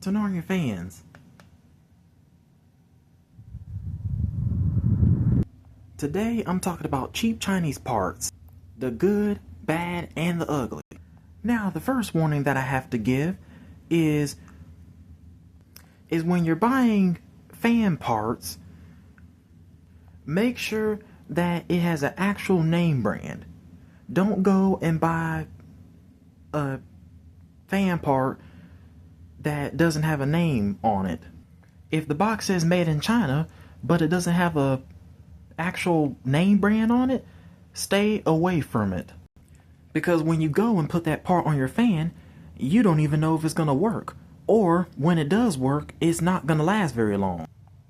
Turn on your fans. Today I'm talking about cheap Chinese parts. The good, bad, and the ugly. Now the first warning that I have to give is when you're buying fan parts, make sure that it has an actual name brand. Don't go and buy a fan part that doesn't have a name on it. If the box says made in China, but it doesn't have a actual name brand on it, stay away from it. Because when you go and put that part on your fan, you don't even know if it's gonna work. Or when it does work, it's not gonna last very long.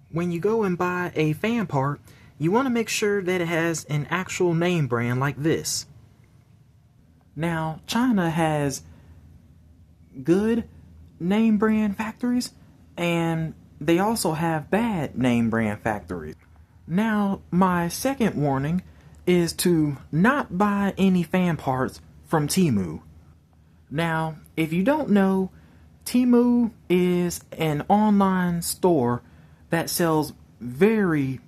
When you go and buy a fan part, you want to make sure that it has an actual name brand like this. Now, China has good name brand factories, and they also have bad name brand factories. Now, my second warning is to not buy any fan parts from Temu. Now, if you don't know, Temu is an online store that sells very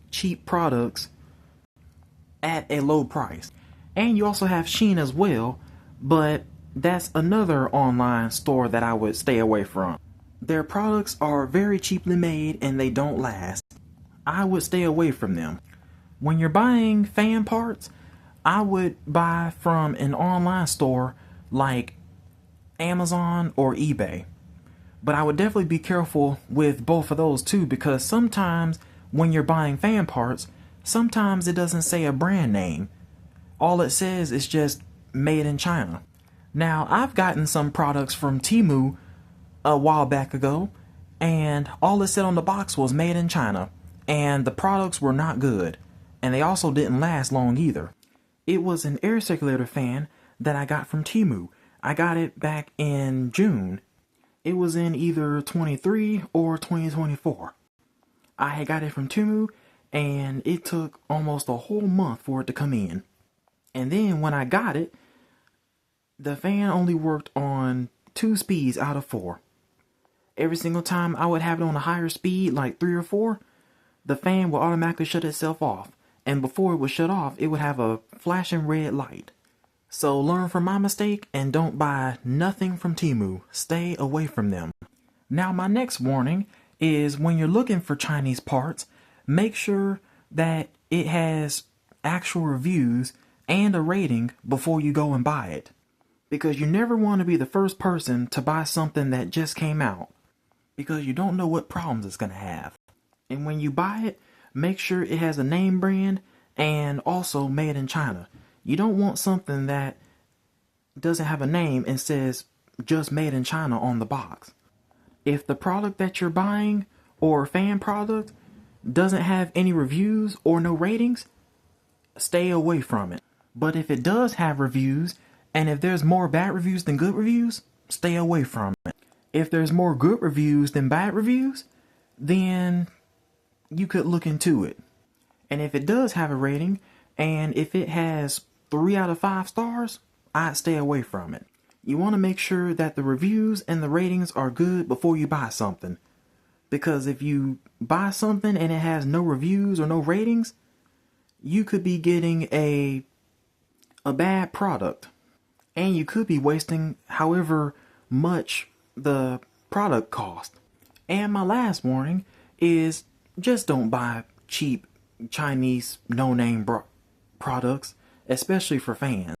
cheap products at a low price. And you also have Shein as well, but that's another online store that I would stay away from. Their products are very cheaply made and they don't last. I would stay away from them. When you're buying fan parts, I would buy from an online store like Amazon or eBay. But I would definitely be careful with both of those too, because sometimes when you're buying fan parts, sometimes it doesn't say a brand name. All it says is just made in China. Now, I've gotten some products from Temu a while back ago, and all it said on the box was made in China, and the products were not good, and they also didn't last long either. It was an air circulator fan that I got from Temu. I got it back in June. It was in either 23 or 2024. I had got it from Temu, and it took almost a whole month for it to come in. And then when I got it, the fan only worked on 2 speeds out of 4. Every single time I would have it on a higher speed, like 3 or 4, the fan would automatically shut itself off. And before it would shut off, it would have a flashing red light. So learn from my mistake and don't buy nothing from Temu. Stay away from them. Now my next warning is when you're looking for Chinese parts, make sure that it has actual reviews and a rating before you go and buy it. Because you never want to be the first person to buy something that just came out, because you don't know what problems it's going to have. And when you buy it, make sure it has a name brand and also made in China. You don't want something that doesn't have a name and says just made in China on the box. If the product that you're buying or fan product doesn't have any reviews or no ratings, stay away from it. But if it does have reviews, and if there's more bad reviews than good reviews, stay away from it. If there's more good reviews than bad reviews, then you could look into it. And if it does have a rating, and if it has 3 out of 5 stars, I'd stay away from it. You want to make sure that the reviews and the ratings are good before you buy something. Because if you buy something and it has no reviews or no ratings, you could be getting a bad product. And you could be wasting however much the product cost. And my last warning is just don't buy cheap Chinese no-name products, especially for fans.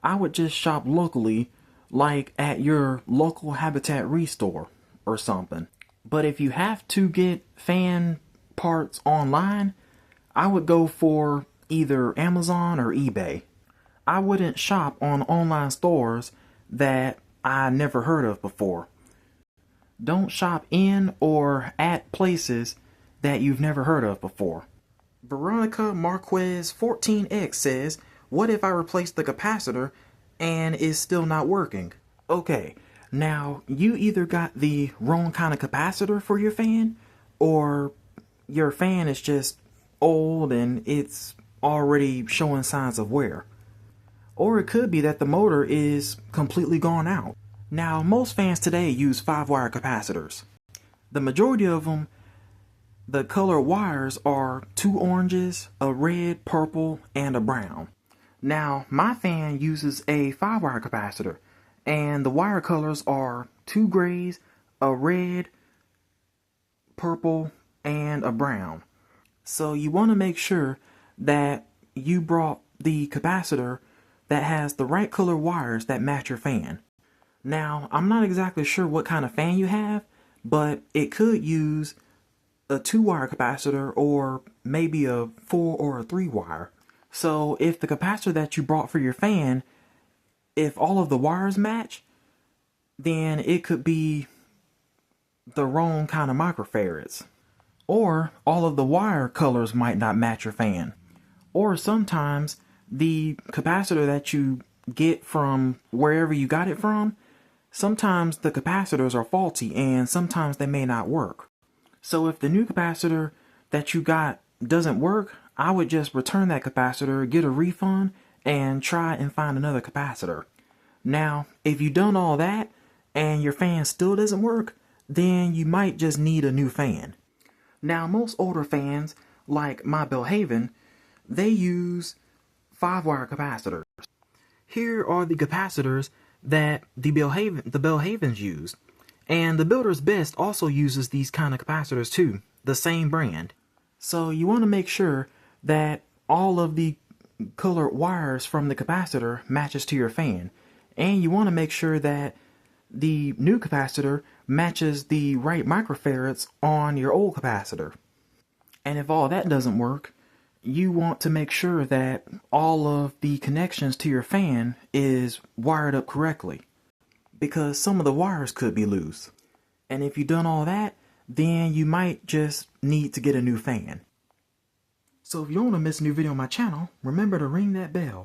I would just shop locally, like at your local Habitat Restore or something. But if you have to get fan parts online, I would go for either Amazon or eBay. I wouldn't shop on online stores that I never heard of before. Don't shop in or at places that you've never heard of before. Veronica Marquez 14X says, what if I replace the capacitor and it's still not working? Okay, now you either got the wrong kind of capacitor for your fan, or your fan is just old and it's already showing signs of wear. Or it could be that the motor is completely gone out. Now, most fans today use 5-wire capacitors. The majority of them, the color wires are 2 oranges, a red, purple, and a brown. Now, my fan uses a 5-wire capacitor, and the wire colors are 2 grays, a red, purple, and a brown. So you want to make sure that you brought the capacitor that has the right color wires that match your fan. Now, I'm not exactly sure what kind of fan you have, but it could use a 2-wire capacitor or maybe a 4 or a 3-wire. So if the capacitor that you brought for your fan, if all of the wires match, then it could be the wrong kind of microfarads. Or all of the wire colors might not match your fan. Or sometimes the capacitor that you get from wherever you got it from, sometimes the capacitors are faulty and sometimes they may not work. So if the new capacitor that you got doesn't work, I would just return that capacitor, get a refund, and try and find another capacitor. Now, if you've done all that and your fan still doesn't work, then you might just need a new fan. Now, most older fans, like my Belhaven, they use 5-wire capacitors. Here are the capacitors that the Belhavens used. And the Builder's Best also uses these kind of capacitors too, the same brand. So you want to make sure that all of the colored wires from the capacitor matches to your fan. And you want to make sure that the new capacitor matches the right microfarads on your old capacitor. And if all that doesn't work, you want to make sure that all of the connections to your fan is wired up correctly, because some of the wires could be loose. And if you've done all that, then you might just need to get a new fan. So if you don't want to miss a new video on my channel, remember to ring that bell.